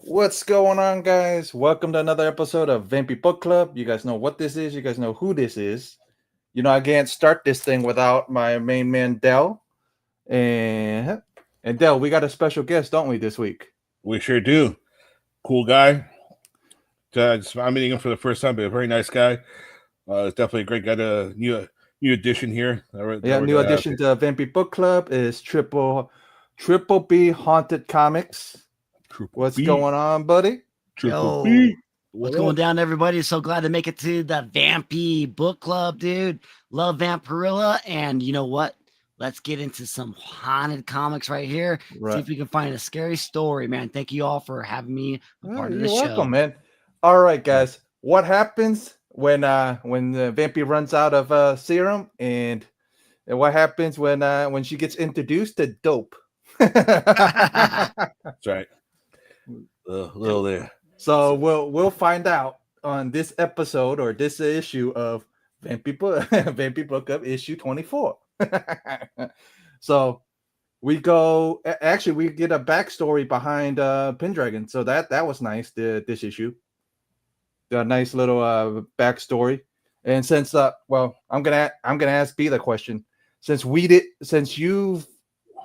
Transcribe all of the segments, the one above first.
What's going on, guys? Welcome to another episode of Vampy Book Club. You guys know what this is. You guys know who this is. I can't start this thing without my main man, Dell. And Dell, we got a special guest, don't we, this week? We sure do. Cool guy. I'm meeting him for the first time, but a very nice guy. It's definitely a great guy. New addition here. New addition to Vampy Book Club is Triple B Haunted Comics. What's going on, buddy? Triple B. What's going down, everybody? So glad to make it to the Vampy Book Club, dude. Love vampirella, and you know what? Let's get into some haunted comics right here. Right. See if we can find a scary story, man. Thank you all for having me a part of the show. You're welcome, man. All right, guys. What happens when the vampy runs out of serum, and what happens when she gets introduced to dope? That's right. A little there. So we'll find out on this episode or this issue of Vampy Book Club issue 24. So we get a backstory behind Pendragon. So that was nice. This issue, a nice little backstory. And since I'm gonna ask B the question. Since you've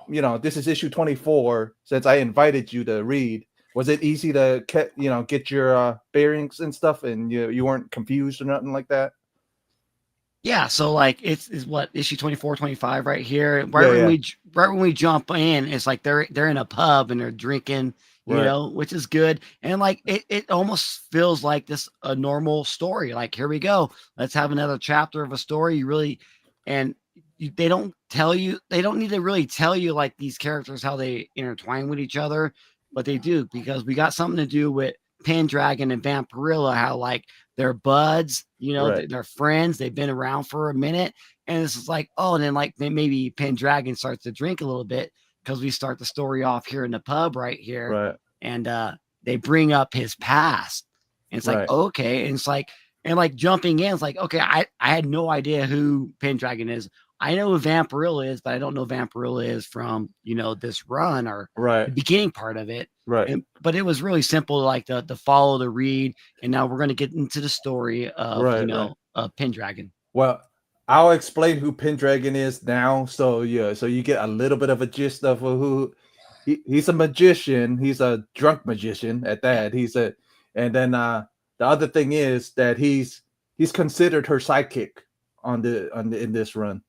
this is issue 24. Since I invited you to read. Was it easy to get your bearings and stuff, and you weren't confused or nothing like that? Yeah, so like it's what issue 24, 25 right here. Right when we jump in, it's like they're in a pub and they're drinking, which is good. And like it almost feels like a normal story. Like, here we go. Let's have another chapter of a story. They don't need to really tell you like these characters how they intertwine with each other. But they do, because we got something to do with Pendragon and Vampirella, how like they're buds, they're friends, they've been around for a minute, and it's like, and then like maybe Pendragon starts to drink a little bit because we start the story off here in the pub right here, right? And they bring up his past, and it's like, okay, and it's like, and like jumping in, it's like, okay, I had no idea who Pendragon is. I know who Vampirella is, but I don't know Vampirella is from, this run or the beginning part of it. Right. But it was really simple, like to follow the read. And now we're going to get into the story of, of Pendragon. Well, I'll explain who Pendragon is now. So you get a little bit of a gist of who he's a magician. He's a drunk magician at that. And then the other thing is that he's considered her sidekick in this run.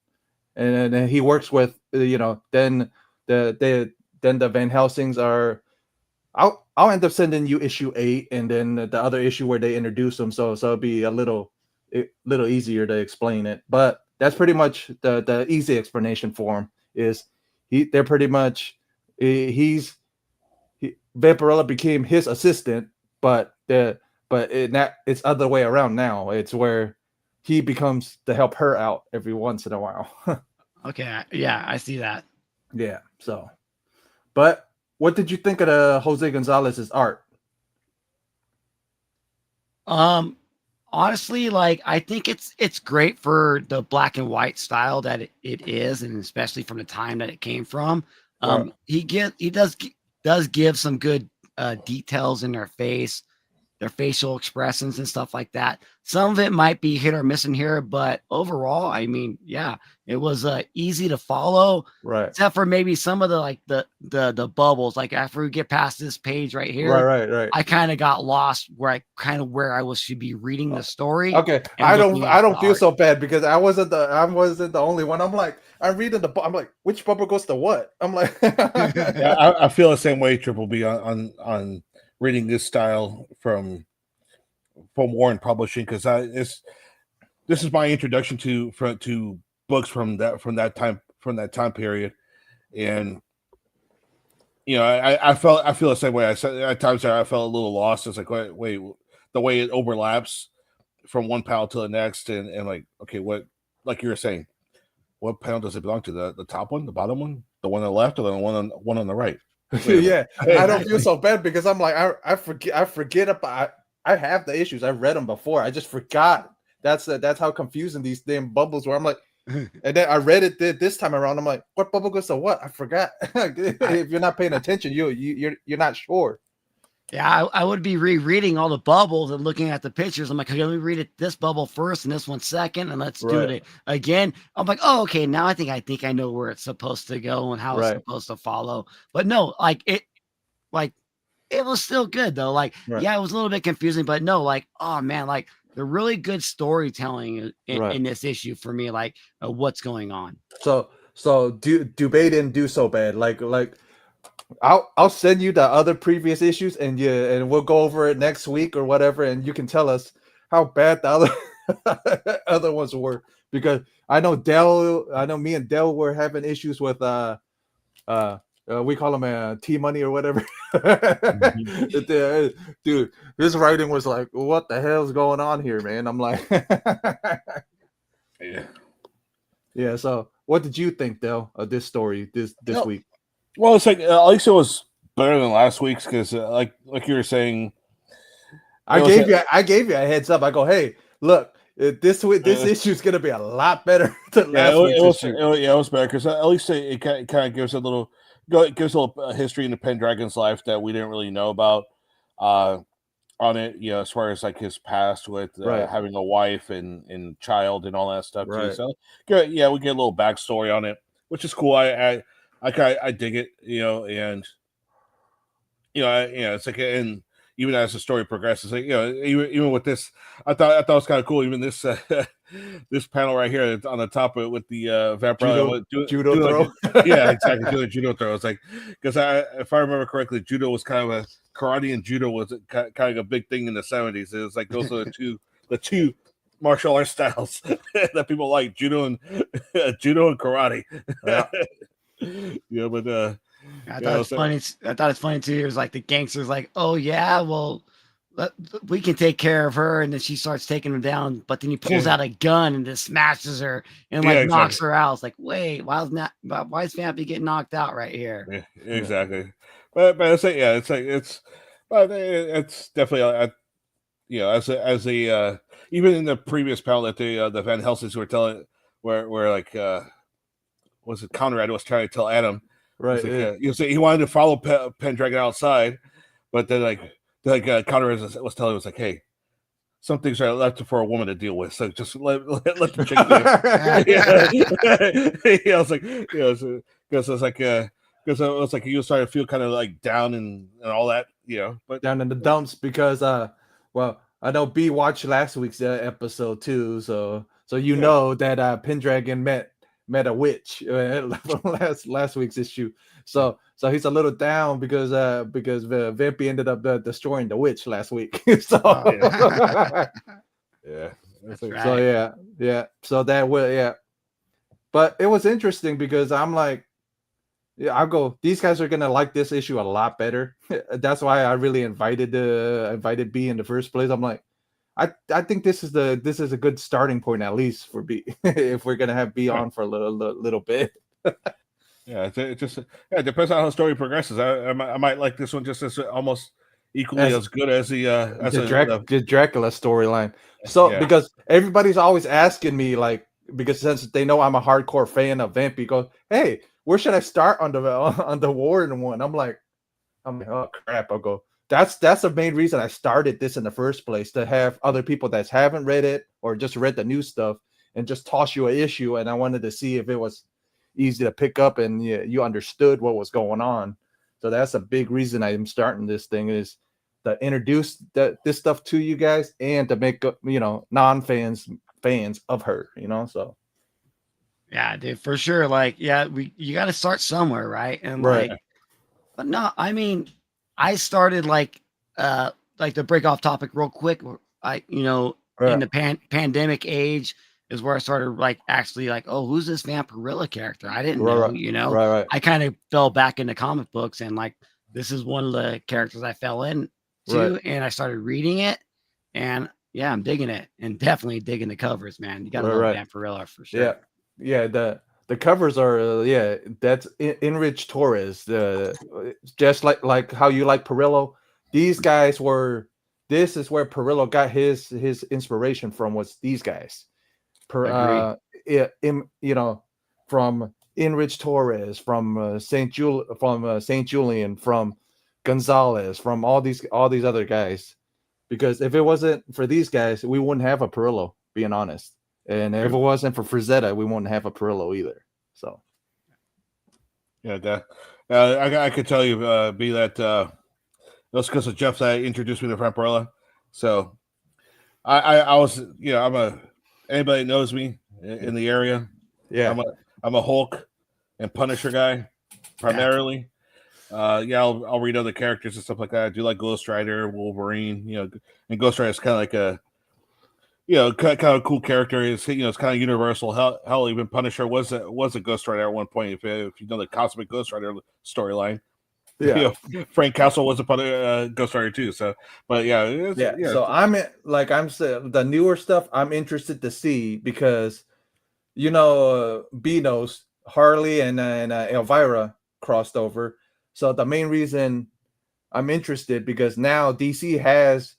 And then he works with then the Van Helsings are. I'll end up sending you issue 8 and then the other issue where they introduce them, so it'll be a little easier to explain it. But that's pretty much the easy explanation for him. Is Vampirella became his assistant, but it's other way around now. It's where he becomes to help her out every once in a while. Okay, yeah, I see that. Yeah, so. But what did you think of the Jose Gonzalez's art? Honestly, like I think it's great for the black and white style that it is, and especially from the time that it came from. He does give some good details in their facial expressions and stuff like that. Some of it might be hit or miss in here, but overall, I mean, yeah, it was easy to follow, right? Except for maybe some of the bubbles. Like after we get past this page right here, right. I kind of got lost where I should be reading the story. Okay, I don't feel so bad because I wasn't the only one. I'm like, I'm reading I'm like, which bubble goes to what? I'm like, yeah, I feel the same way. Triple B on reading this style from Warren Publishing, because this is my introduction to books from that time period, and I feel the same way. I said at times I felt a little lost. It's like, wait, the way it overlaps from one panel to the next, and like, okay, what, like you were saying, what panel does it belong to? The top one, the bottom one, the one on the left, or the one on the right? Yeah, I don't feel so bad because I'm like, I forget about. I have the issues. I've read them before. I just forgot. That's how confusing these damn bubbles were. I'm like, and then I read it this time around. I'm like, what bubble goes to what? I forgot. If you're not paying attention, you're not sure. Yeah, I would be rereading all the bubbles and looking at the pictures. I'm like, okay, let me read this bubble first and this one second, and let's do it again. I'm like, oh, okay, now I think I know where it's supposed to go and how it's supposed to follow. But no, like it was still good though. Like, yeah, it was a little bit confusing, but no, like, oh man, like the really good storytelling in this issue for me, like what's going on. So Dubé didn't do so bad. Like I'll send you the other previous issues and we'll go over it next week or whatever, and you can tell us how bad the other ones were, because I know me and Dell were having issues with we call him T Money or whatever. Dude, his writing was like, what the hell's going on here, man? I'm like, yeah. So, what did you think, Dell, of this story this week? Well, it's like at least it was better than last week's, because like you were saying, I gave you a heads up. I go, hey, look, this issue is gonna be a lot better than last week's issue. It was better, because at least it kind of gives a little history into Pendragon's life that we didn't really know about on it. You know, as far as like his past with having a wife and child and all that stuff too. So yeah, we get a little backstory on it, which is cool. I dig it, you know, and it's like, and even as the story progresses, like, even with this, I thought it was kind of cool. Even this this panel right here on the top of it with the vampirella judo throw. Yeah, exactly, doing judo throw. It's like, because if I remember correctly, judo was kind of a karate, and judo was kind of a big thing in the 70s. It was like those are the two martial arts styles that people like, judo and karate. Yeah. Yeah, but I thought it's funny. I thought it's funny too. It was like the gangsters, like, oh yeah, well, we can take care of her, and then she starts taking him down. But then he pulls out a gun and just smashes her and knocks her out. It's like, wait, why is Vampy getting knocked out right here? Yeah, exactly. But it's like, it's definitely as a even in the previous panel that the Van Helsings were telling, where like was it Conrad was trying to tell Adam, right? He wanted to follow Pendragon outside, but then Conrad was telling him, was like, hey, some things are left for a woman to deal with, so just let the chick do it. I was like, because it was like he was starting to feel kind of like down and all that, but down in the dumps, because well, I know B watched last week's episode too, so know that Pendragon met a witch last week's issue, so he's a little down because Vampy ended up destroying the witch last week. So so that will but it was interesting, because I'm like, I'll go, these guys are gonna like this issue a lot better. That's why I really invited B in the first place. I'm like, I think this is a good starting point, at least for B, if we're gonna have B on for a little bit. Yeah, it depends on how the story progresses. I might like this one just as almost equally as good as the Dracula storyline. So because everybody's always asking me, like, because since they know I'm a hardcore fan of Vampy, go, hey, where should I start on the Warden one? I'm like, oh crap. I'll go, that's the main reason I started this in the first place, to have other people that haven't read it or just read the new stuff and just toss you an issue. And I wanted to see if it was easy to pick up and you understood what was going on. So that's a big reason I'm starting this thing, is to introduce this stuff to you guys and to make non-fans fans of her, so. Yeah, dude, for sure. Like, you got to start somewhere, right? And but no, I mean, I started like to break off topic real quick. In the pandemic age is where I started like actually like, oh, who's this Vampirella character? I didn't know, Right. I kind of fell back into comic books, and like this is one of the characters I fell into, and I started reading it, and yeah, I'm digging it, and definitely digging the covers, man. You gotta love Vampirella for sure. Yeah. The covers are that's Enrich Torres. Just like how you like Perillo. These guys this is where Perillo got his inspiration from, was these guys. From Enrich Torres, from Saint Julian, from Gonzalez, from all these other guys. Because if it wasn't for these guys, we wouldn't have a Perillo, being honest. And if it wasn't for Frazetta, we wouldn't have a Perillo either. So yeah, I could tell you, be that that's because of Jeff that introduced me to vampirella. So I was, anybody that knows me in the area. yeah, I'm a Hulk and Punisher guy primarily. I'll read other characters and stuff like that. I do like Ghost Rider, Wolverine, and Ghost Rider is kind of like a, kind of a cool character. It's it's kind of universal. Hell, even Punisher was a Ghost Rider at one point. If you know the Cosmic Ghost Rider storyline, yeah. Frank Castle was a Ghost Rider too. So, but yeah. So I'm saying the newer stuff I'm interested to see because Beano's Harley and Elvira crossed over. So the main reason I'm interested because now DC has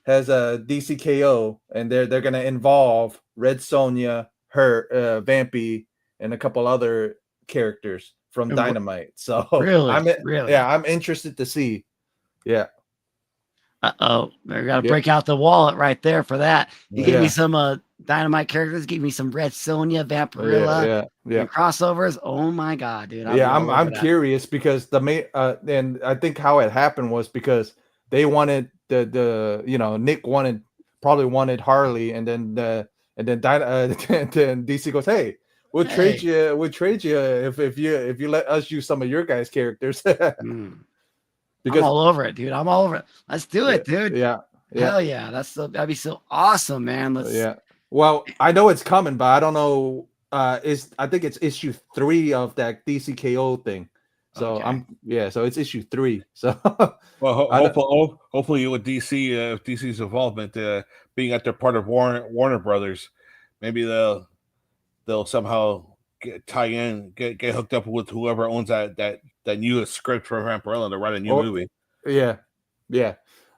a DCKO and they're gonna involve Red Sonja, her Vampy, and a couple other characters from Dynamite. So really, I'm interested to see. Yeah. I gotta break out the wallet right there for that. You give me some Dynamite characters, give me some Red Sonja, Vampirella, and crossovers. Oh my god, dude! I'm curious because the main and I think how it happened was because they wanted the Nick probably wanted Harley, and then then DC goes, hey, we'll trade you if you let us use some of your guys' characters. Because I'm all over it, dude. I'm all over it. Let's do it, dude. Yeah. Hell yeah. That'd be so awesome, man. Well, I know it's coming, but I don't know. I think it's issue 3 of that DCKO thing. So so it's issue 3. So well, hopefully with DC, DC's involvement, being that they're part of Warner Brothers, maybe they'll somehow get hooked up with whoever owns that newest script for Vampirella to write a new movie. Yeah.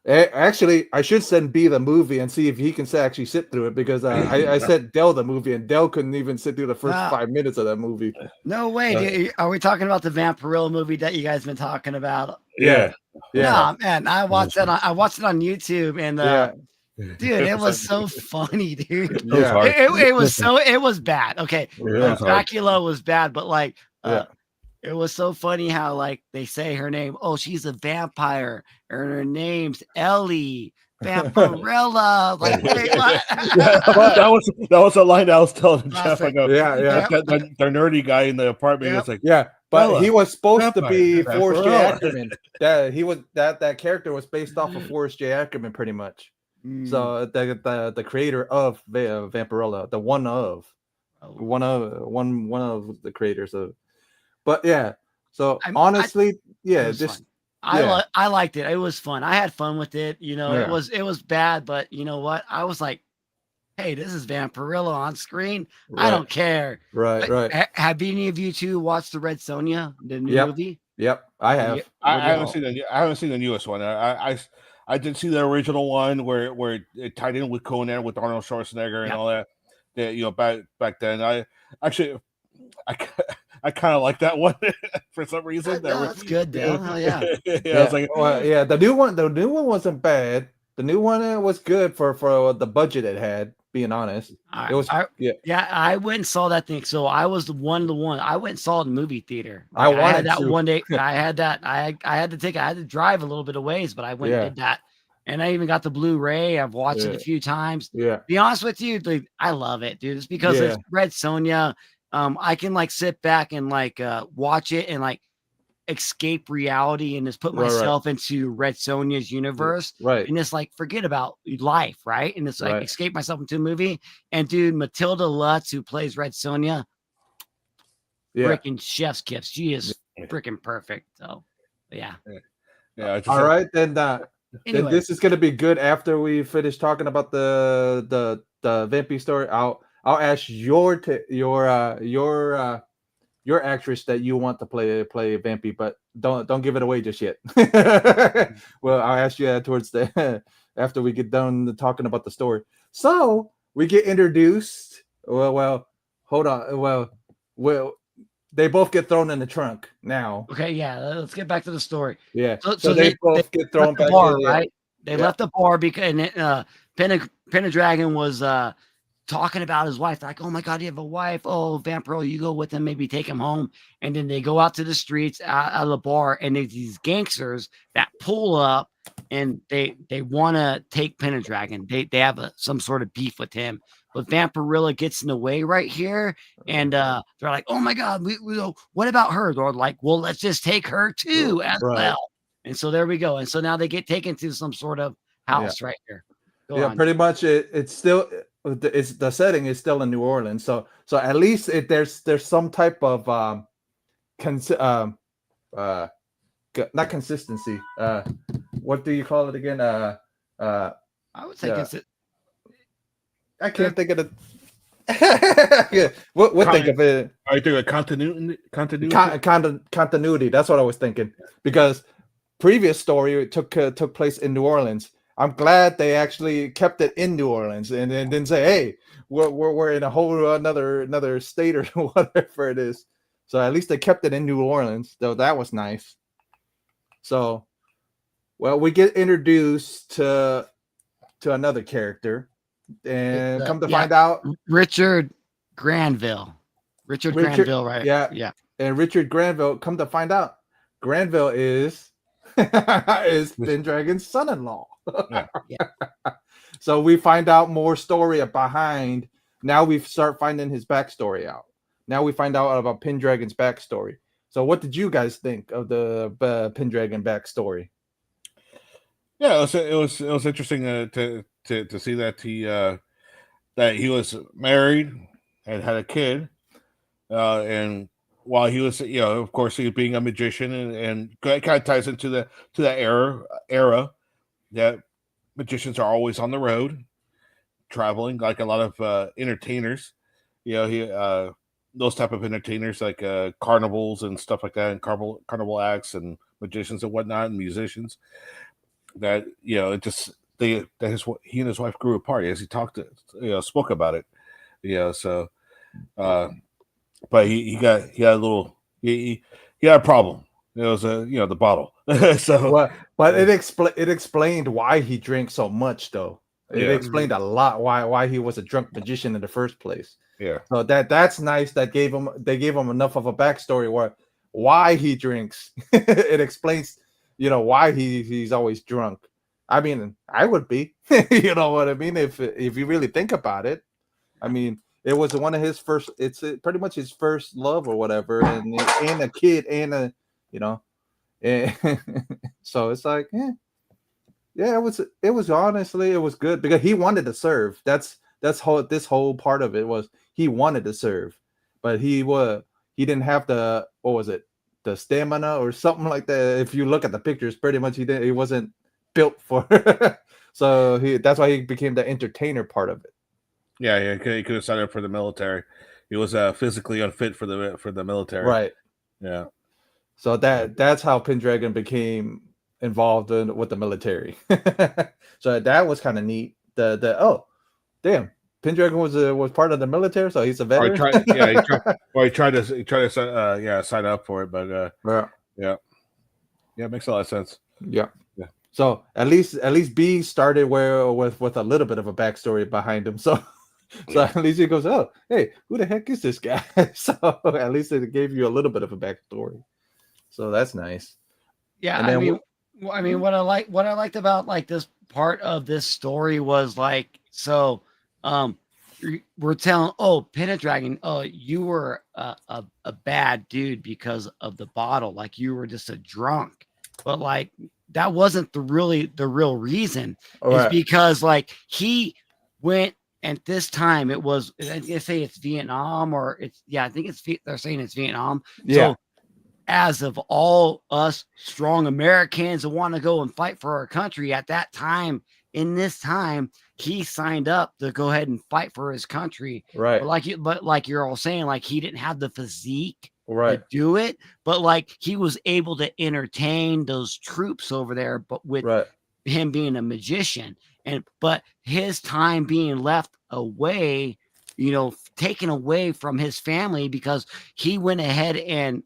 Actually, I should send B the movie and see if he can actually sit through it because I sent Dell the movie and Dell couldn't even sit through the first 5 minutes of that movie. No way. Dude. Are we talking about the Vampirella movie that you guys been talking about? Yeah. No, man. I watched it on YouTube and dude, it was so funny, dude. Yeah. It was bad. Okay. Dracula was bad, but it was so funny how they say her name. Oh, she's a vampire, and her name's Ellie Vampirella. Wait, what? that was a line I was telling Jeff. I go, the nerdy guy in the apartment was like, but he was supposed to be Forrest J. Ackerman. That character was based off of Forrest J. Ackerman, pretty much. So the creator of Vampirella, the one of the creators of. But honestly, I liked it. It was fun. I had fun with it. It was bad, but you know what? I was like, hey, this is Vampirella on screen. Right. I don't care. Right. Have any of you two watched the Red Sonja, the new movie? Yep, I have. I haven't seen the newest one. I did see the original one where it tied in with Conan with Arnold Schwarzenegger and all that. Back then, I kind of like that one for some reason. That's good, though. Hell yeah. I was like, the new one wasn't bad. The new one was good for the budget it had. Being honest, it was. I went and saw that thing. So I was the one. I went and saw it in the movie theater. I wanted that one day. I had that. I had to drive a little bit of ways, but I went and did that. And I even got the Blu-ray. I've watched it a few times. Yeah. Be honest with you, I love it, dude. It's because it's Red Sonja. I can sit back and watch it and escape reality and just put myself into Red Sonja's universe. Right. And just forget about life, right? And it's escape myself into a movie. And dude, Matilda Lutz, who plays Red Sonja, freaking chef's kiss. She is freaking perfect. So yeah. All right, then then this is gonna be good after we finish talking about the Vampy story. I'll ask your actress that you want to play Vampy, but don't give it away just yet. Well, I'll ask you that towards the after we get done talking about the story. So we get introduced. Well, hold on. Well, they both get thrown in the trunk now. Okay, yeah. Let's get back to the story. Yeah. So they they both get thrown left the back bar, in. right? They Yeah. left the bar because Pendragon was talking about his wife, like, oh my God, you have a wife. Oh, vampirella, you go with him, maybe take him home. And then they go out to the streets out of the bar, and there's these gangsters that pull up, and they want to take Pendragon. They have some sort of beef with him. But Vampirella gets in the way right here, and they're like, oh my God, we what about her? They're like, well, let's just take her too as well. And so there we go. And so now they get taken to some sort of house right here. Go on. Pretty much it's still it's the setting is still in New Orleans. So at least there's some type of not consistency. What do you call it again? I would say I can't think of it. What think of it? I think a continuity. Continuity. That's what I was thinking, because previous story took place in New Orleans. I'm glad they actually kept it in New Orleans and didn't say, "Hey, we're in a whole another state or whatever it is." So at least they kept it in New Orleans, though. That was nice. So, well, we get introduced to another character, and come to find out, Richard Granville. Richard Granville, right? Yeah. And Richard Granville, come to find out, Granville is Pendragon's son-in-law. So we find out more story behind. Now we start finding his backstory out. Now we find out about Pendragon's backstory. So what did you guys think of the Pendragon backstory? Yeah, it was interesting to see that he was married and had a kid, and while he was, of course, he was being a magician, and it kind of ties into that era that magicians are always on the road, traveling, like a lot of entertainers. Those type of entertainers, like carnivals and stuff like that, and carnival acts and magicians and whatnot, and musicians. That it just he and his wife grew apart as he spoke about it. So, but he had a problem. It was the bottle. So, but it explained why he drank so much, though. It explained a lot why he was a drunk magician in the first place. Yeah. So that's nice. They gave him enough of a backstory why he drinks. It explains, why he's always drunk. I mean, I would be, you know what I mean? If you really think about it, I mean, it was one of his first. It's pretty much his first love or whatever, and a kid and a, and so it's like, it was honestly, it was good because he wanted to serve. This whole part of it was he wanted to serve, but he didn't have the, what was it, the stamina or something like that. If you look at the pictures, pretty much he wasn't built for so that's why he became the entertainer part of it. Yeah, he could have signed up for the military. He was physically unfit for the military, right? Yeah. So that's how Pendragon became involved with the military. So that was kind of neat. Oh, damn, Pendragon was part of the military, so he's a veteran. He tried to sign up for it, but yeah, it makes a lot of sense. Yeah. So at least B started with a little bit of a backstory behind him. So at least he goes, oh, hey, who the heck is this guy? So at least it gave you a little bit of a backstory. So that's nice. Yeah, I mean, what I liked about like this part of this story was like, so we're telling, oh, Pendragon, oh, you were a bad dude because of the bottle, like you were just a drunk, but like that wasn't the real reason. Right. It's because like he went, at this time it was, I say it's Vietnam, or I think they're saying it's Vietnam. Yeah. So as of all us strong Americans who want to go and fight for our country at that time, in this time, he signed up to go ahead and fight for his country. Right. But like you're all saying, like he didn't have the physique to do it, but like he was able to entertain those troops over there, but with him being a magician, but his time being left away, taken away from his family because he went ahead and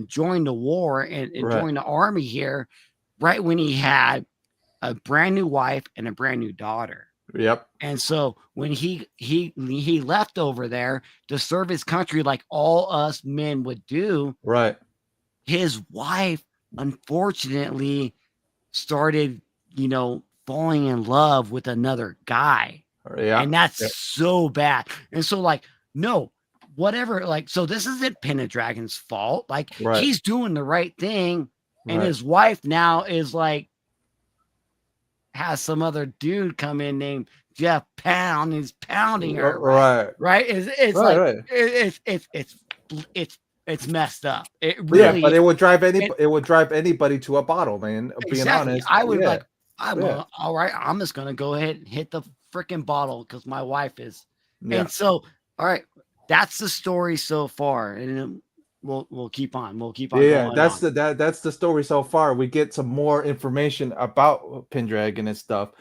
joined the war and joined the army here right when he had a brand new wife and a brand new daughter. Yep. And so when he left over there to serve his country like all us men would do, right, his wife unfortunately started, falling in love with another guy. Yeah. And that's so bad. And so no, whatever, so this isn't Pendragon's fault. He's doing the right thing. And his wife now is has some other dude come in named Jeff Pound. He's pounding her. Right. It's messed up. It really, but it would drive anybody to a bottle, man. Being honest, I would all right, I'm just gonna go ahead and hit the freaking bottle because my wife is. And so, all right, that's the story so far, and we'll keep on. We'll keep on. Yeah, that's the story so far. We get some more information about Pendragon and stuff,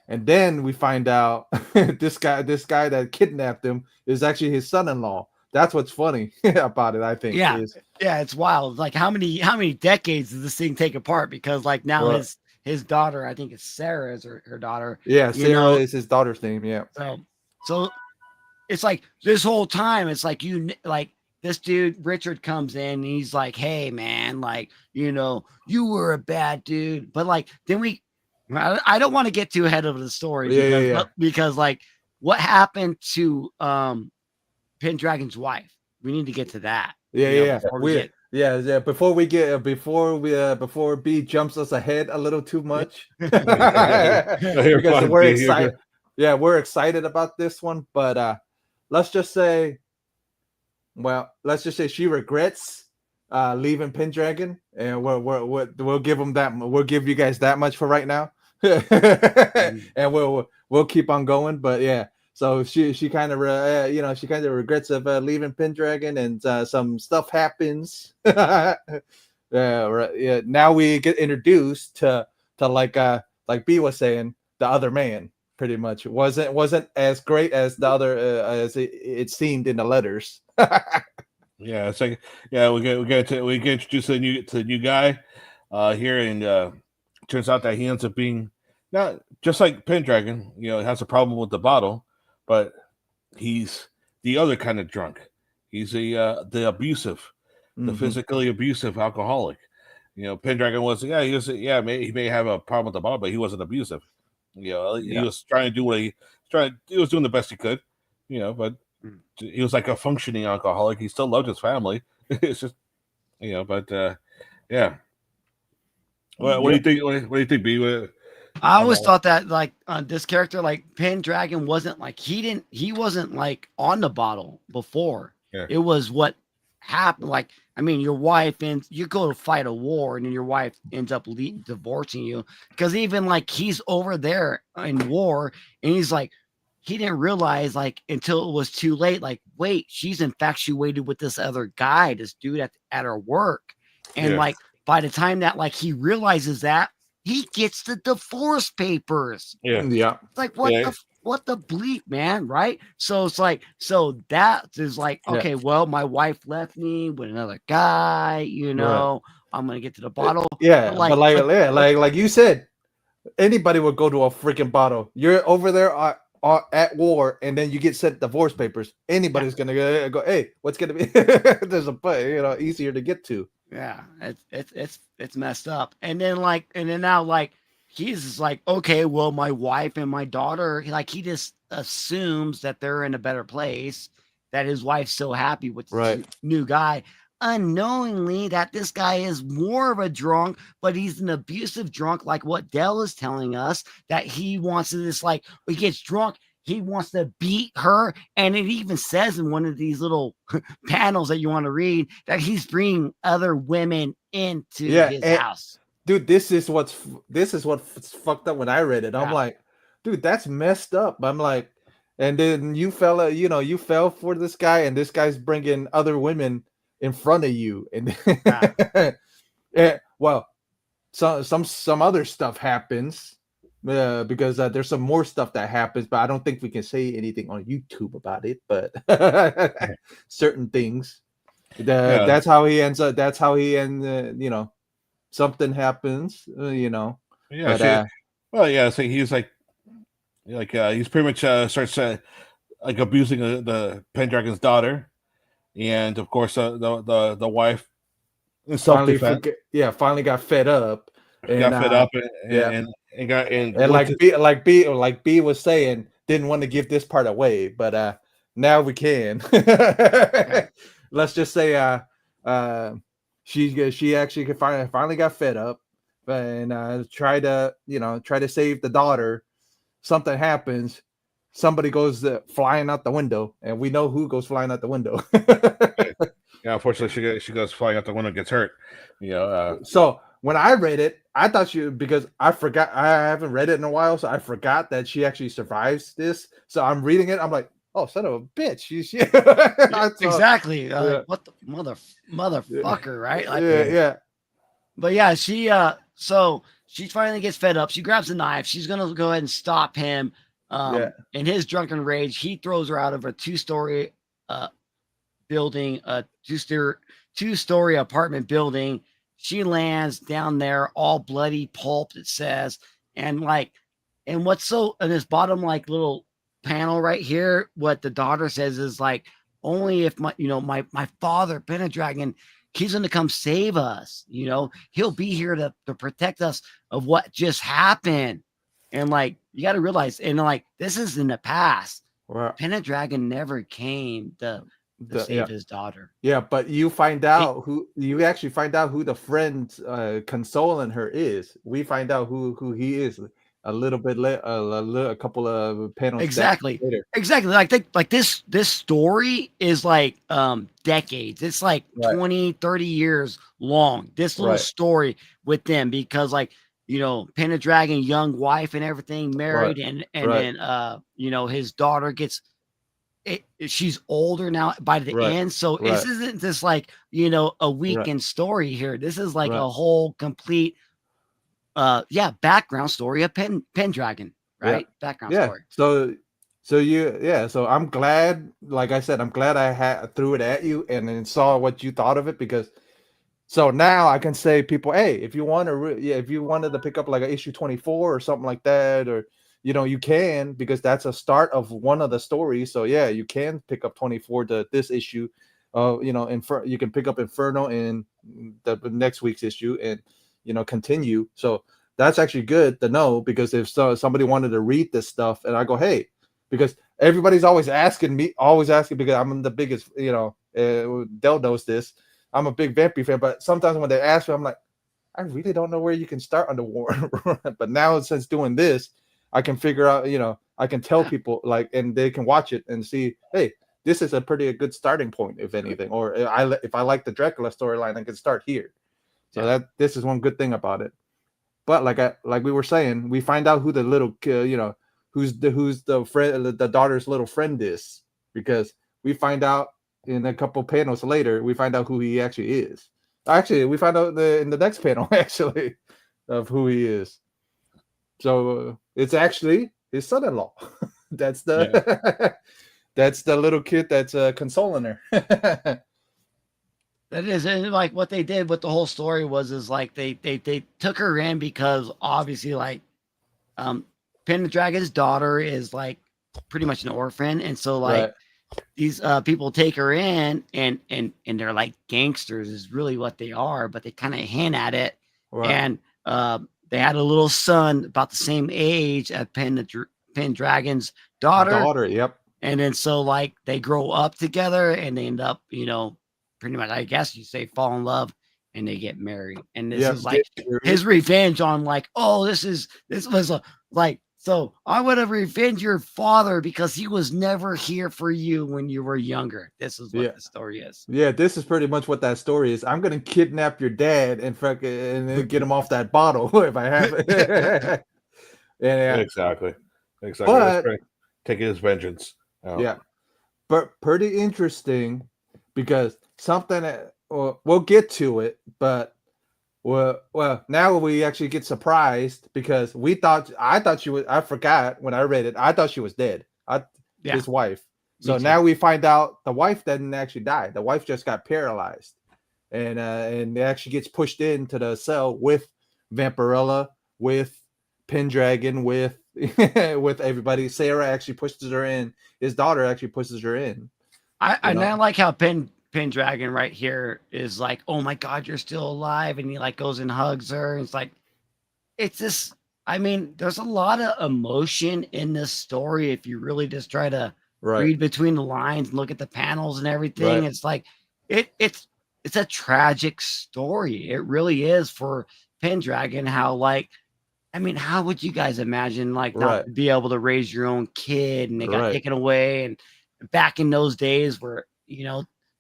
and then we find out this guy that kidnapped him is actually his son-in-law. That's what's funny about it, I think. Yeah, it's wild. How many decades does this thing take apart? Because now his daughter, I think it's Sarah, is her daughter. Yeah, Sarah is his daughter's name. Yeah. So it's this whole time, it's this dude Richard comes in and he's like, "Hey man, you were a bad dude," but then I don't want to get too ahead of the story because what happened to Pendragon's wife? We need to get to that. Before B jumps us ahead a little too much. Because we're excited. Yeah, we're excited about this one, but let's just say she regrets leaving Pendragon, and we'll give them that. We'll give you guys that much for right now, and we'll keep on going. But yeah, so she kind of regrets of leaving Pendragon, and some stuff happens. Now we get introduced to like B was saying, the other man. Pretty much wasn't as great as the other as it seemed in the letters. Yeah, it's we get introduced to the new guy here, and turns out that he ends up being not just like Pendragon. Has a problem with the bottle, but he's the other kind of drunk. He's the abusive, the physically abusive alcoholic. Pendragon was he may have a problem with the bottle, but he wasn't abusive. He was trying to do he was doing the best he could, but he was like a functioning alcoholic. He still loved his family. It's just, but yeah. What do you think? What do you think, B? I always thought that this character, Pendragon, wasn't he wasn't on the bottle before. Yeah. It was what happened. Your wife, and you go to fight a war, and then your wife ends up divorcing you, because even he's over there in war, and he's he didn't realize until it was too late. Wait, she's infatuated with this other guy, this dude at her work, and by the time that he realizes that, he gets the divorce papers. Yeah. It's what the bleep, man, right? So it's so that is okay, well, my wife left me with another guy, I'm gonna get to the bottle. Yeah, but like you said, anybody would go to a freaking bottle. You're over there at war, and then you get sent divorce papers. Anybody's gonna go, hey, what's gonna be? There's a easier to get to. Yeah, it's messed up. And then now he's just okay, well, my wife and my daughter, he just assumes that they're in a better place, that his wife's so happy with this new guy, unknowingly that this guy is more of a drunk, but he's an abusive drunk, like what Dell is telling us, that he wants to he gets drunk, he wants to beat her, and it even says in one of these little panels that you want to read that he's bringing other women into his house. Dude, this is what's fucked up when I read it. I'm like, dude, that's messed up. I'm like, and then you fell for this guy, and this guy's bringing other women in front of you, and well, some other stuff happens, because there's some more stuff that happens, but I don't think we can say anything on YouTube about it. But certain things, Yeah, that's how he ends up. That's how he ends. Something happens. yeah. But She, well, yeah. So he's like he's pretty much starts like abusing the Pendragon's daughter, and of course the wife in self finally defense forget. Yeah, finally got fed up, and got fed up yeah, and got and and went to, like B was saying, didn't want to give this part away, but now we can. Okay. Let's just say she actually finally got fed up and try to save the daughter. Something happens, somebody goes flying out the window, and we know who goes flying out the window. yeah. Unfortunately, she goes flying out the window, and gets hurt. So when I read it, I thought because I forgot, I haven't read it in a while, so I forgot that she actually survives this. So I'm reading it, I'm like, oh, son of a bitch. She's Exactly. yeah. What the motherfucker, right? Like, Yeah. but yeah, so she finally gets fed up. She grabs a knife. She's gonna go ahead and stop him. Yeah. In his drunken rage, he throws her out of a two-story building, a two-story apartment building. She lands down there, all bloody pulp, it says, and what's so in this bottom little panel right here, what the daughter says is like, only if my father Pendragon, he's gonna come save us, he'll be here to protect us of what just happened. And you got to realize, and this is in the past. Well, Pendragon never came to save his daughter. Yeah, but you actually find out who the friend consoling her is. We find out who he is a little bit later, a couple of panels Exactly. later. Exactly. This story is decades. It's like Right. 20, 30 years long. This little Right. story with them, because Pendragon, young wife and everything, married, and Right. then his daughter gets she's older now by the Right. end. So this isn't just a weekend story here. This is like a whole complete background story of Pendragon, right? Background story. So I'm glad, like I said, I'm glad I threw it at you and then saw what you thought of it, because so now I can say people, hey, if you want to, if you wanted to pick up like an issue 24 or something like that, or you can, because that's a start of one of the stories. So yeah, you can pick up 24 to this issue. You can pick up Inferno in the next week's issue and continue. So that's actually good to know, because if somebody wanted to read this stuff and I go, hey, because everybody's always asking, because I'm the biggest, Del knows this. I'm a big Vampy fan, but sometimes when they ask me, I'm like, I really don't know where you can start on the war. But now, since doing this, I can figure out, I can tell people and they can watch it and see, hey, this is a pretty good starting point, if anything. Or if I like the Dracula storyline, I can start here. So this is one good thing about it. But like we were saying, we find out who the little who's the friend, the daughter's little friend is, because we find out in a couple panels later, we find out who he actually is. Actually, we find out in the next panel actually of who he is. So it's actually his son-in-law. That's the that's the little kid that's consoling her. That is, and what they did with the whole story is they took her in because obviously Pendragon's daughter is pretty much an orphan, and so these people take her in and they're like gangsters is really what they are, but they kind of hint at it. And they had a little son about the same age as Pendragon's daughter. Yep. And then so they grow up together and they end up, pretty much, I guess you say, fall in love and they get married. And this is his revenge on this was so I would have revenged your father because he was never here for you when you were younger. This is what the story is. Yeah, this is pretty much what that story is. I'm gonna kidnap your dad and then get him off that bottle if I have it. Exactly. But taking his vengeance. Yeah, but pretty interesting, because something we'll get to it, but Well, now we actually get surprised because I thought she was. I forgot when I read it. I thought she was dead. Yeah, His wife. me So too. now we find out the wife didn't actually die. The wife just got paralyzed, and it actually gets pushed into the cell with Vampirella, with Pendragon, with with everybody. Sarah actually pushes her in. His daughter actually pushes her in. I now like how Pendragon right here is like, oh my god, you're still alive, and he like goes and hugs her. And it's like, it's this. I mean, there's a lot of emotion in this story if you really just try to Right. read between the lines and look at the panels and everything. Right. It's like it's a tragic story. It really is for Pendragon. How like, I mean, how would you guys imagine like not Right. to be able to raise your own kid and it got Right. taken away? And back in those days where,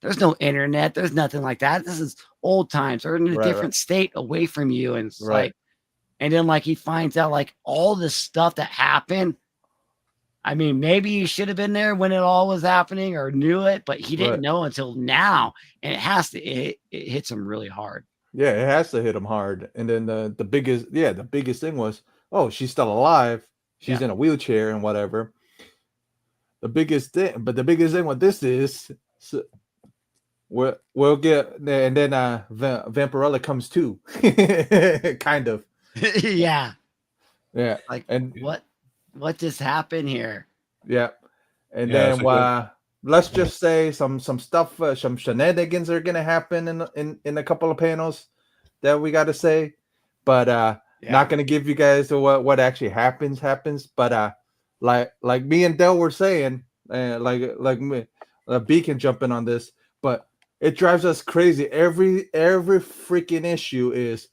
there's no internet, there's nothing like that. This is old times. They're in a Right. different state away from you. And it's Right. like, and then like he finds out like all this stuff that happened. I mean, maybe he should have been there when it all was happening or knew it, but he didn't Right. know until now. And it hits him really hard. Yeah, it has to hit him hard. And then the biggest thing was, oh, she's still alive. She's Yeah. in a wheelchair and whatever. The biggest thing with this is, so we'll get, and then Vampirella comes too, kind of. Yeah. Yeah, Like and what just happened here? yeah, and Yeah, then let's just say some stuff, some shenanigans are gonna happen in a couple of panels that we got to say, but not gonna give you guys what actually happens. But like me and Del were saying, like me, B can jump in on this, but it drives us crazy. Every freaking issue is,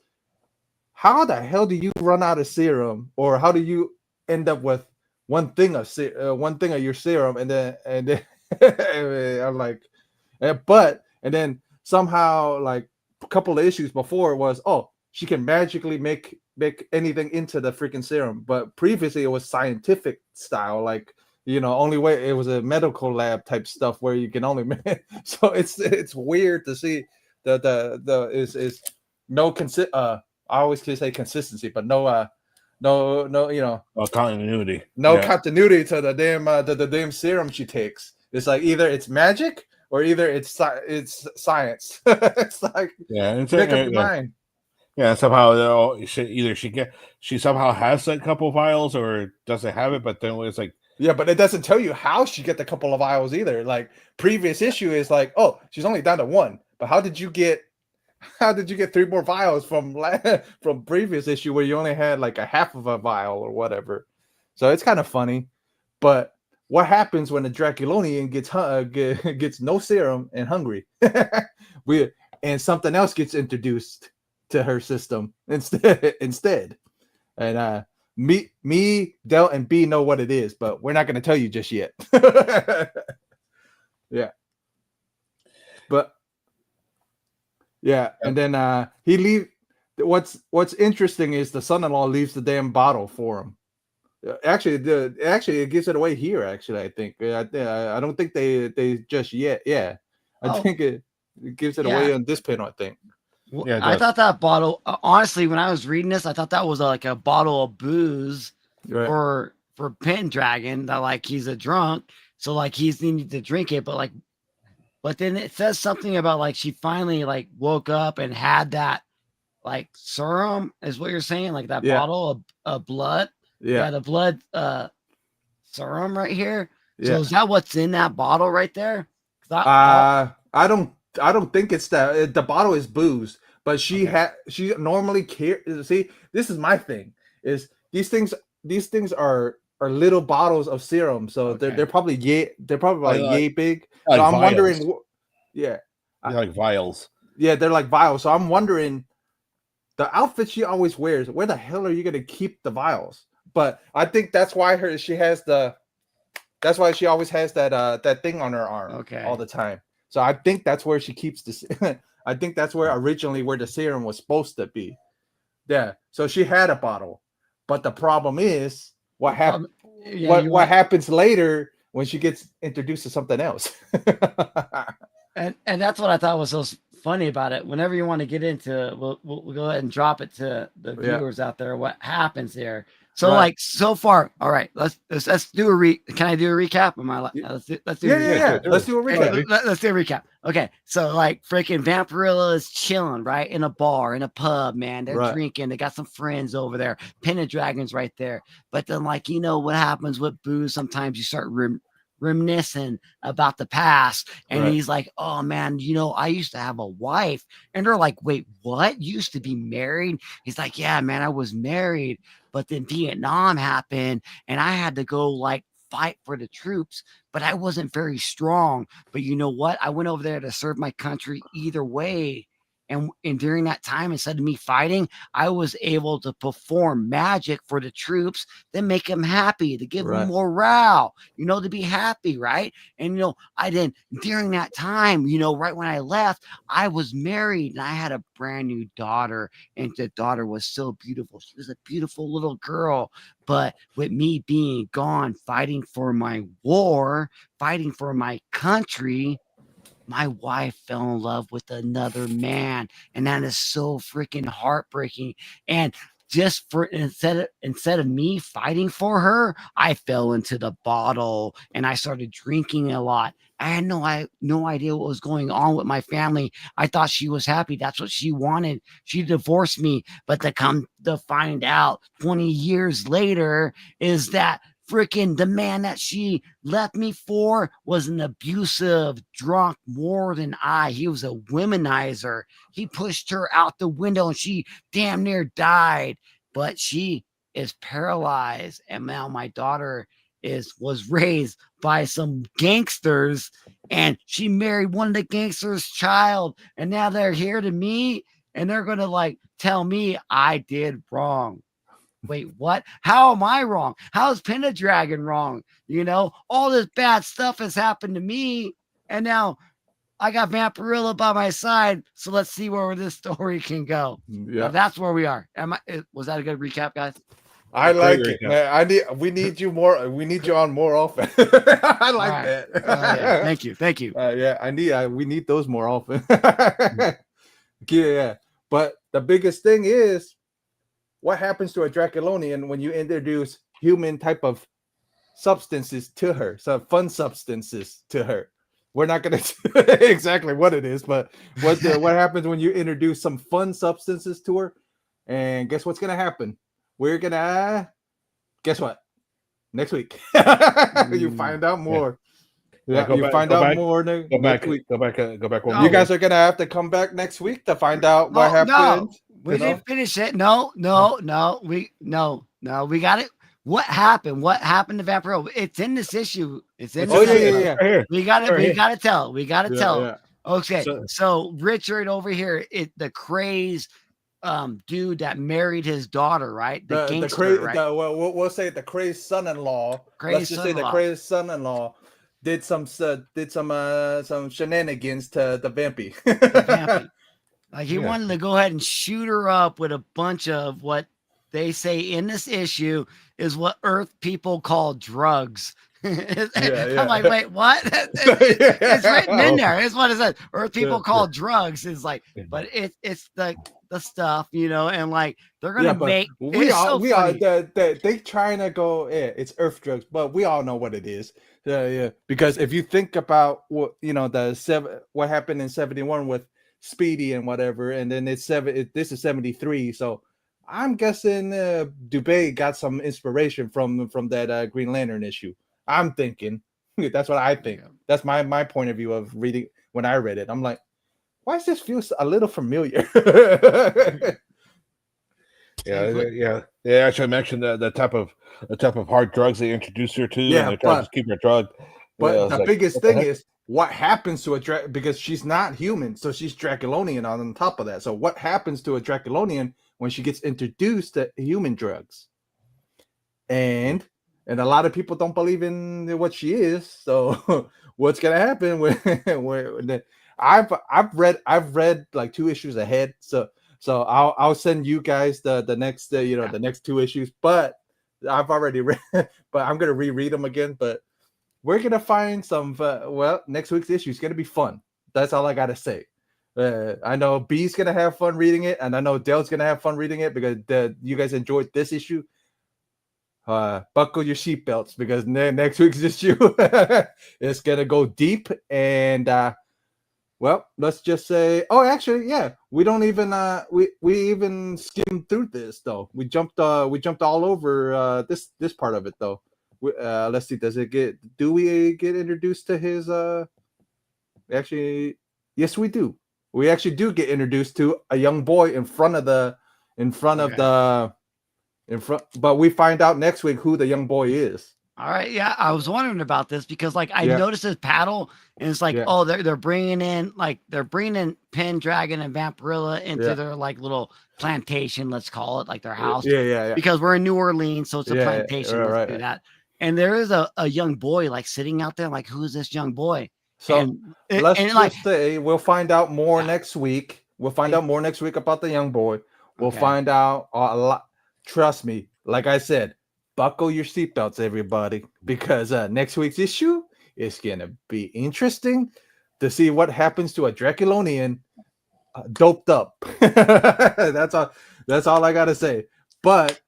how the hell do you run out of serum, or how do you end up with one thing of your serum, and then I'm like, and then somehow, like a couple of issues before, was, oh, she can magically make anything into the freaking serum, but previously it was scientific style, like, only way it was a medical lab type stuff where you can only make. So it's weird to see the is no I always can say consistency, but no, continuity. Continuity to the damn serum she takes. It's like either it's magic or either it's science. It's like, make up your mind. Yeah, somehow she somehow has a couple vials or doesn't have it, but then it's like, yeah, but it doesn't tell you how she get the couple of vials either. Like previous issue is like, oh, she's only down to one, but how did you get 3 more vials from previous issue where you only had like a half of a vial or whatever? So it's kind of funny. But what happens when a Draculonian gets no serum and hungry? And something else gets introduced to her system instead. And me, Del, and B know what it is, but we're not going to tell you just yet. Yeah. But yeah, and then he leave. What's interesting is the son-in-law leaves the damn bottle for him. Actually, it gives it away here. Actually, I think I don't think they just yet. Yeah, I think it gives it away on this panel, I think. Well, yeah, I thought that bottle. Honestly, when I was reading this, I thought that was like a bottle of booze for Pendragon. That like he's a drunk, so like he's needing to drink it, but then it says something about like she finally like woke up and had that like serum, is what you're saying, like that bottle of blood. Yeah, the blood serum right here. So is that what's in that bottle right there? I don't think it's that. The bottle is booze, but she normally see, this is my thing, is these things are little bottles of serum, so they're probably like yay big. Like so I'm vials. wondering, they're like vials. Yeah, they're like vials. So I'm wondering, the outfit she always wears, where the hell are you gonna keep the vials? But I think that's why she always has that thing on her arm all the time. So I think that's where she keeps this. I think that's where the serum was supposed to be. Yeah. So she had a bottle, but the problem is what happened. What happens later when she gets introduced to something else. And that's what I thought was so funny about it, whenever you want to get into, we'll go ahead and drop it to the viewers out there. What happens here? So like so far, all right. Let's do a Can I do a recap? Am I? Let's do Let's do a recap. Let's do a recap. Okay, so like freaking Vampirella is chilling right in a bar, in a pub, man. They're drinking. They got some friends over there. Pendragon's right there. But then, like, you know what happens with booze? Sometimes you start reminiscing about the past, and he's like, oh man, you know, I used to have a wife. And they're like, wait, what? You used to be married? He's like, yeah, man, I was married, but then Vietnam happened and I had to go like fight for the troops, but I wasn't very strong. But you know what? I went over there to serve my country either way. And during that time, instead of me fighting, I was able to perform magic for the troops, then make them happy, to give them morale, you know, to be happy, right? And, you know, during that time, you know, right when I left, I was married and I had a brand new daughter, and the daughter was so beautiful. She was a beautiful little girl. But with me being gone, fighting for my war, fighting for my country, my wife fell in love with another man, and that is so freaking heartbreaking. And just for instead of me fighting for her, I fell into the bottle and I started drinking a lot. I had no idea what was going on with my family. I thought she was happy. That's what she wanted. She divorced me, but to come to find out 20 years later is that freaking the man that she left me for was an abusive drunk more than I. He was a womanizer. He pushed her out the window and she damn near died, but she is paralyzed. And now my daughter was raised by some gangsters, and she married one of the gangsters' child, and now they're here to me and they're gonna like tell me I did wrong. Wait, what? How am I wrong? How is Pendragon wrong? You know, all this bad stuff has happened to me, and now I got Vampirella by my side. So let's see where this story can go. Yeah, that's where we are. Was that a good recap, guys? I like it, man. We need you more. We need you on more often. I like that. Yeah. Thank you. We need those more often. Yeah. But the biggest thing is, what happens to a Draculonian when you introduce human type of substances to her? So fun substances to her. We're not going to do exactly what it is, but what happens when you introduce some fun substances to her? And guess what's going to happen? We're going to, guess what? Next week. You find out more. Yeah, you find out more next week. Go back. You guys are going to have to come back next week to find out what happened. We didn't finish it. No. We got it. What happened? What happened to Vampirella? It's in this issue. It's in. Yeah. We got to tell. Yeah. Okay. So Richard over here, the crazed dude that married his daughter, right? The gangster, right? We'll say the crazed son-in-law. Let's just say the crazed son-in-law did some shenanigans to the vampy. Like he wanted to go ahead and shoot her up with a bunch of what they say in this issue is what Earth people call drugs. I'm like, wait, what? It's written in there. It's what it says. Earth people call drugs. Is like, but it's the stuff, you know, and like they're gonna make. They trying to go. Yeah, it's Earth drugs, but we all know what it is. Because if you think about what what happened in 71 with Speedy and whatever, and then this is 73, so I'm guessing Dubé got some inspiration from that Green Lantern issue. I'm thinking that's what I think. That's my point of view of reading. When I read it, I'm like, why does this feel a little familiar? They actually mentioned the type of hard drugs they introduced her to, and they're trying to keep her drugged. But the biggest thing is what happens to because she's not human, so she's Draculonian on top of that. So what happens to a Draculonian when she gets introduced to human drugs? And a lot of people don't believe in what she is. So what's gonna happen when I've read like 2 issues ahead. So I'll send you guys the next the next 2 issues. But I've already read, but I'm gonna reread them again. But we're gonna find some. Next week's issue is gonna be fun. That's all I gotta say. I know B's gonna have fun reading it, and I know Dell's gonna have fun reading it because you guys enjoyed this issue. Buckle your seatbelts because next week's issue is gonna go deep, and well, let's just say. Oh, actually, yeah, we don't even we even skimmed through this though. We jumped all over this part of it though. Let's see, do we get introduced to his actually? Yes, we do. We actually do get introduced to a young boy in front of the but we find out next week who the young boy is. All right, yeah, I was wondering about this because like I noticed his paddle, and it's like, oh, they're bringing in Pendragon and Vampirella into their like little plantation, let's call it, like their house. Yeah. Because we're in New Orleans, so it's a plantation. Let's do that. And there is a young boy like sitting out there, like, who is this young boy? So let's just say we'll find out more next week. We'll find out more next week about the young boy. We'll find out a lot. Trust me, like I said, buckle your seatbelts, everybody, because next week's issue is gonna be interesting to see what happens to a Draculonian doped up. That's all I gotta say. But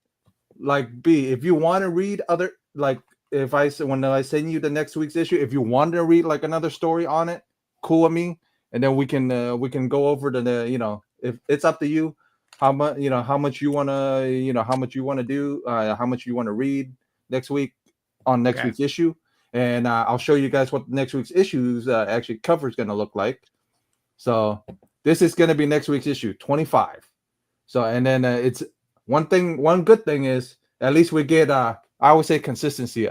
like B, if you want to read other, like when I send you the next week's issue, if you want to read like another story on it, cool with me, and then we can go over to the if it's up to you. How much you want to do, how much you want to read next week on next week's issue, and I'll show you guys what next week's issues actually cover is going to look like. So this is going to be next week's issue 25. So and then it's one good thing is at least we get I always say consistency,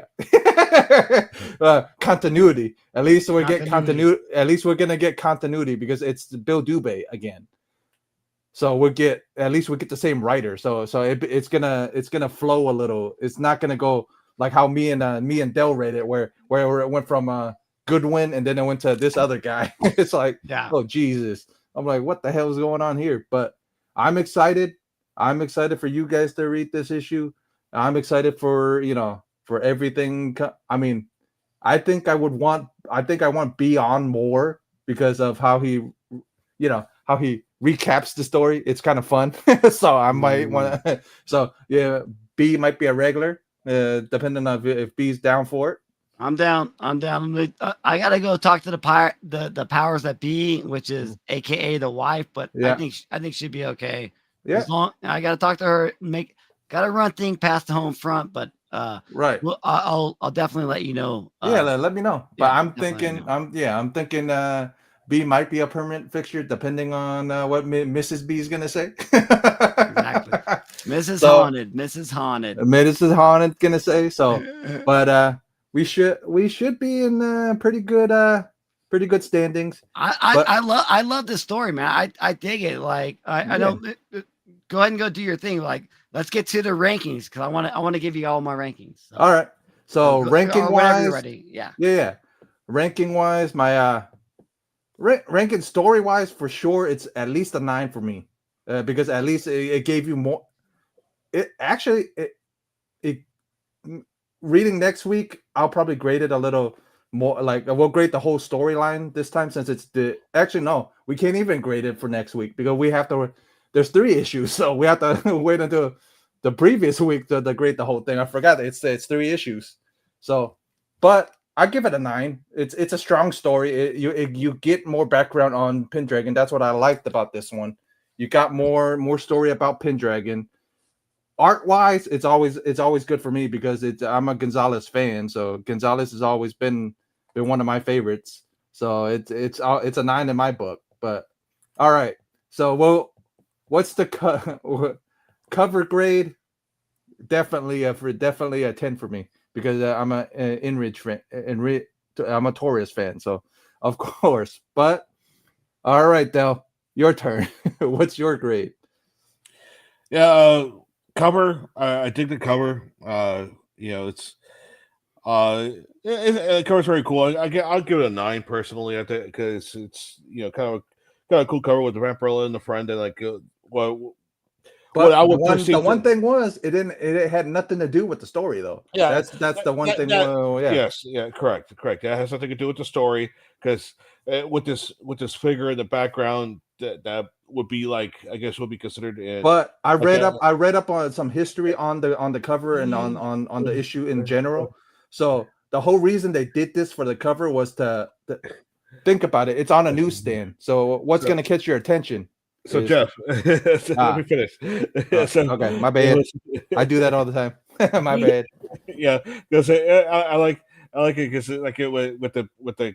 continuity. At least we get continuity. At least we're going to get continuity because it's Bill Dubé again. So we get the same writer. So it's gonna flow a little. It's not gonna go like how me and Del read it, where it went from Goodwin and then it went to this other guy. It's like, oh Jesus! I'm like, what the hell is going on here? But I'm excited. I'm excited for you guys to read this issue. I'm excited for everything. I mean, I think I want B on more because of how he recaps the story. It's kind of fun. So I might want to. So yeah, B might be a regular, depending on if B's down for it. I'm down. I gotta go talk to the powers that be, which is AKA the wife. But I think she'd be okay. Yeah. As long I gotta talk to her. Gotta run thing past the home front, but right. Well, I'll definitely let you know. Let me know. But I'm thinking B might be a permanent fixture depending on what Mrs. B is going to say. Exactly. Mrs. Haunted going to say. So, but we should be in pretty good standings. I love this story, man. I dig it. Like I don't go ahead and go do your thing. Like let's get to the rankings because I want to give you all my rankings. So. All right. So ranking wise, yeah. Ranking wise, my ranking story wise, for sure, it's at least a 9 for me, because at least it gave you more. It actually, reading next week, I'll probably grade it a little more. Like we'll grade the whole storyline this time since it's we can't even grade it for next week because we have to. There's 3 issues, so we have to wait until the previous week to grade the whole thing. I forgot it's 3 issues, so but. I give it a 9. It's a strong story. You get more background on Pendragon. That's what I liked about this one. You got more story about Pendragon. Art wise, it's always good for me because I'm a Gonzalez fan. So Gonzalez has always been one of my favorites. So it's a 9 in my book. But all right. So what's the cover grade? Definitely a 10 for me. Because I'm a Enrich fan, I'm a Torres fan, so of course. But all right, Del, your turn. What's your grade? Yeah, cover. I dig the cover. It's the cover's very cool. I'll give it a 9 personally. I think because it's kind of a cool cover with the vampirella in the front and like But I would the one thing was it had nothing to do with the story though. Yeah, That's the one thing. Yeah. Yes, yeah, correct. That has nothing to do with the story because with this figure in the background, that would be like, I guess, would be considered. But I Like read up on some history on the cover and on the issue in general. So the whole reason they did this for the cover was to think about it. It's on a newsstand. So what's going to catch your attention? So Jeff, let me finish. Okay, my bad. I do that all the time. My bad. Yeah, because I like it because like it with the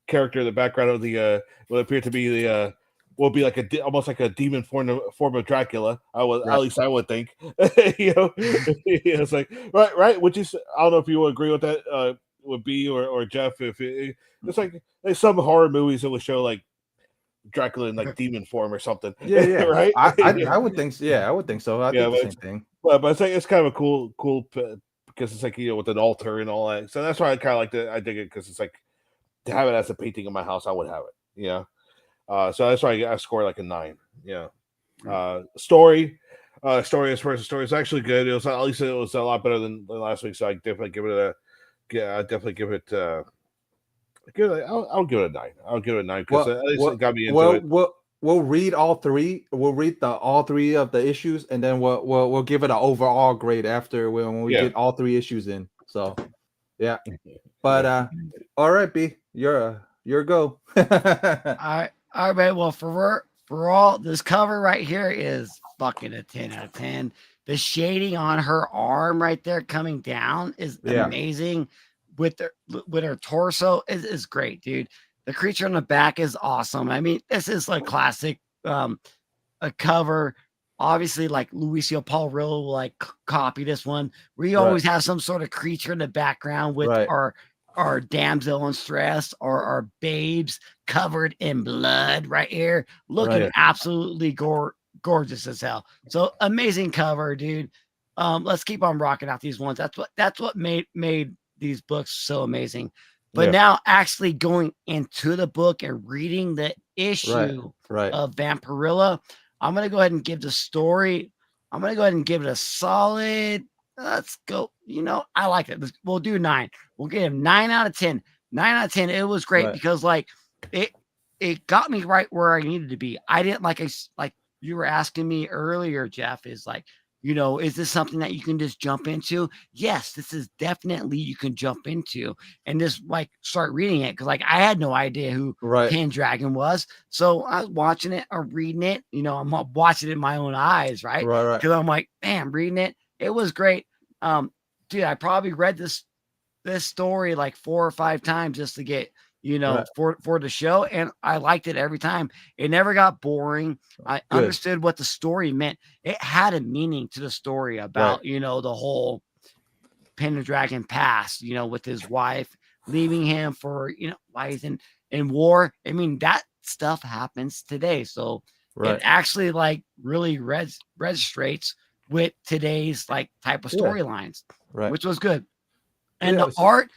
character in the background of the what appeared to be the will be like almost like a demon form of Dracula. At least I would think. It's like right. Would you? I don't know if you would agree with that. Would be or Jeff if it's like some horror movies that would show like Dracula in like demon form or something. Yeah. Right. I would think so. Yeah, I would think so. I think the same thing. But it's like it's kind of a cool because it's like with an altar and all that. So that's why I kind of like it. I dig it because it's like to have it as a painting in my house. I would have it. So that's why I score like a 9. Story as far as the story is actually good. It was at least it was a lot better than last week. So I definitely give it I'll give it a 9. I'll give it a 9 because at least it got me into it. We'll read all 3. We'll read all 3 of the issues, and then we'll give it an overall grade after when we get all 3 issues in. So, yeah. But all right, B, you're go. All right. Well, for all this cover right here is fucking a 10 out of 10. The shading on her arm right there coming down is amazing. With her torso is great, dude. The creature on the back is awesome. I mean, this is like classic a cover. Obviously, like Luisio Paulrillo will like copy this one. We always have some sort of creature in the background with our damsel in stress or our babes covered in blood right here, looking absolutely gorgeous as hell. So amazing cover, dude. Let's keep on rocking out these ones. That's what made these books so amazing. But now actually going into the book and reading the issue of Vampirella, I'm going to go ahead and give the story. I'm going to go ahead and give it a solid. Let's go. I like it. We'll do 9. We'll give him 9 out of 10. 9 out of 10. It was great because like it got me right where I needed to be. I didn't like you were asking me earlier, Jeff, is like, is this something that you can just jump into? Yes, this is definitely you can jump into and just like start reading it. Cause like I had no idea who Pendragon was. So I was watching it or reading it, I'm watching it in my own eyes, right? Cause I'm like, man, reading it. It was great. Dude, I probably read this story like 4 or 5 times just to get, for the show. And I liked it every time. It never got boring. I understood what the story meant. It had a meaning to the story about, the whole Pendragon past, with his wife leaving him for, why he's in war. I mean, that stuff happens today. So it actually like really registrates with today's like type of storylines, which was good. And the art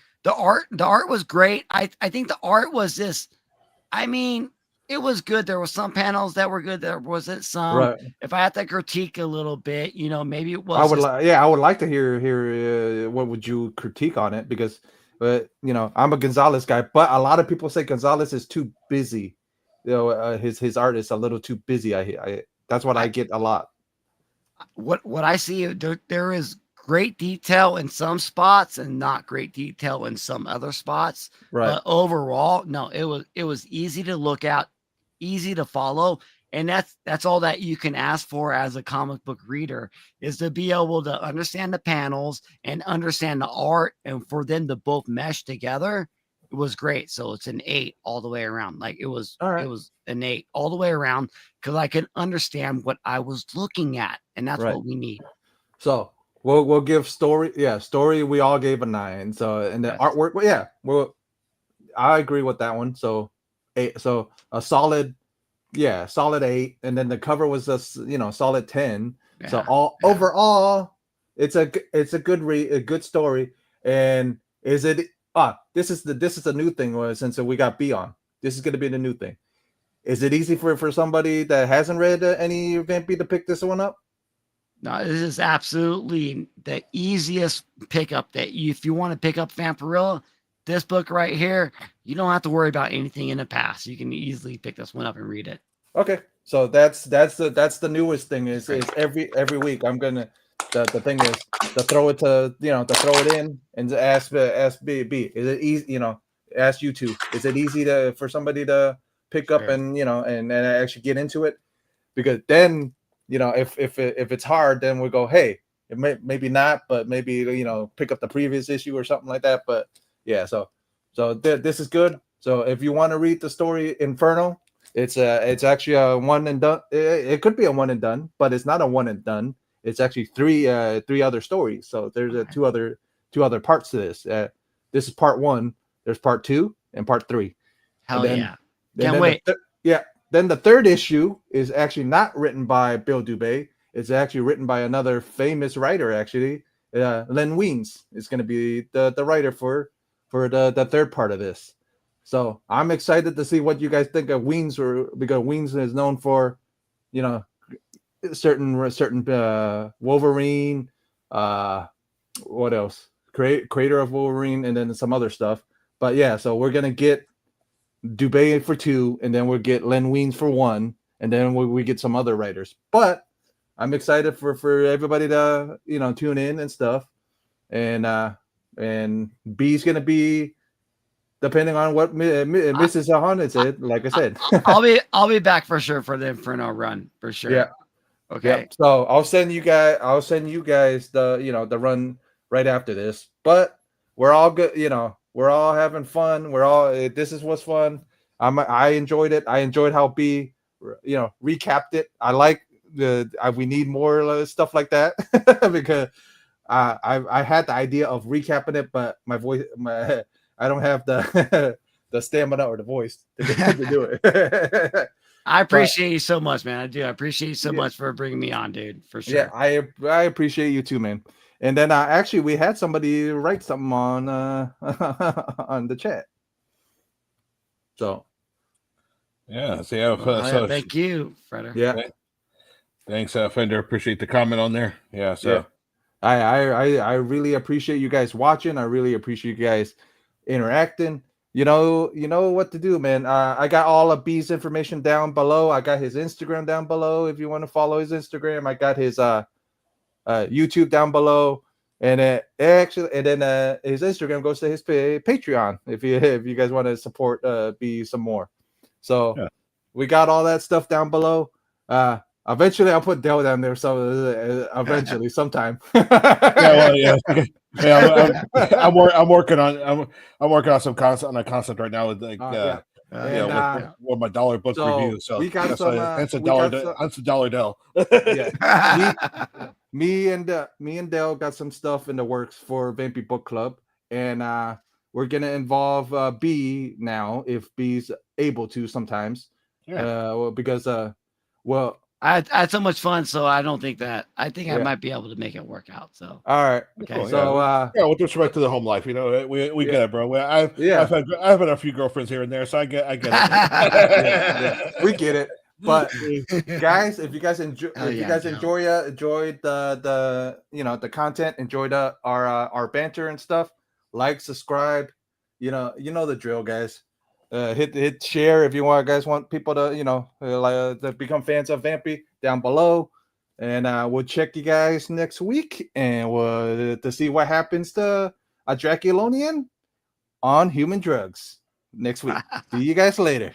was great. I think the art was it was good. There were some panels that were good. There wasn't some. If I had to critique a little bit, maybe it was. I would like to hear what would you critique on it because, I'm a Gonzalez guy, but a lot of people say Gonzalez is too busy. His art is a little too busy. I that's what I get a lot. What I see, there is great detail in some spots and not great detail in some other spots. But overall, no, it was easy to look at, easy to follow. And that's all that you can ask for as a comic book reader is to be able to understand the panels and understand the art and for them to both mesh together. It was great. So it's an 8 all the way around. Like it was an 8 all the way around because I can understand what I was looking at. And that's what we need. So we'll give story. Yeah, story. We all gave a 9. So and the artwork. Well, I agree with that one. So 8. So a solid 8. And then the cover was a solid 10. Yeah, so overall, it's a good story. And is it? This is the new thing. Since we got B on, this is going to be the new thing. Is it easy for somebody that hasn't read any Vampy to pick this one up? No, this is absolutely the easiest pickup if you want to pick up Vampirella, this book right here, you don't have to worry about anything in the past. You can easily pick this one up and read it. Okay, so that's the newest thing is every week I'm gonna the thing is to throw it to throw it in and to ask B, is it easy, ask you two, is it easy for somebody to pick up and and actually get into it? Because then if it's hard, then we go, hey, maybe not, but maybe pick up the previous issue or something like that. But yeah, so this is good. So if you want to read the story Inferno, it's actually a one and done. It could be a one and done, but it's not a one and done. It's actually three other stories. So there's two other parts to this. This is part one. There's part two and part three. Hell yeah! Can't wait. Then the third issue is actually not written by Bill Dubé. It's actually written by another famous writer. Actually, Len Weins is going to be the writer for the third part of this. So I'm excited to see what you guys think of Weins, because Weins is known for, certain Wolverine, what else? Creator of Wolverine, and then some other stuff. But yeah, so we're gonna get Dubé for two, and then we'll get Len Weins for one, and then we get some other writers. But I'm excited for everybody to tune in and stuff, and B's gonna be. Depending on what Mrs. Ahana said, like I said, I'll be back for sure for the Inferno run for sure. Yeah. Okay. Yep. So I'll send you guys the the run right after this. But we're all good. We're all having fun. This is what's fun. I enjoyed it. I enjoyed how B recapped it. I like we need more stuff like that because I had the idea of recapping it, but my voice I don't have the stamina or the voice to do it. I appreciate you so much, man. I do. I appreciate you so much for bringing me on, dude. For sure. Yeah, I appreciate you too, man. And then actually, we had somebody write something on on the chat. So yeah, thank you, Fredder. Yeah, thanks, Fender. Appreciate the comment on there. Yeah, so I really appreciate you guys watching. I really appreciate you guys interacting. You know what to do, man. I got all of B's information down below. I got his Instagram down below if you want to follow his Instagram. I got his YouTube down below, and then his Instagram goes to his Patreon if you guys want to support B some more. So we got all that stuff down below. Eventually I'll put Dell down there. So eventually, sometime. I'm working on some concept right now with with my dollar book review. So we got that's a dollar Dell. Me and Dell got some stuff in the works for Vampy Book Club, and we're gonna involve B now if B's able to sometimes. Because I had so much fun, so I don't think that I might be able to make it work out. So all right, okay. Cool. So with respect to the home life, we get it, bro. I've had a few girlfriends here and there, so I get it. We get it. But guys, if you guys enjoyed the content, enjoyed our banter and stuff, like, subscribe, you know the drill, guys. Hit share if you guys want people to to become fans of Vampy down below, and we'll check you guys next week, and we'll to see what happens to a Draculonian on human drugs next week. See you guys later.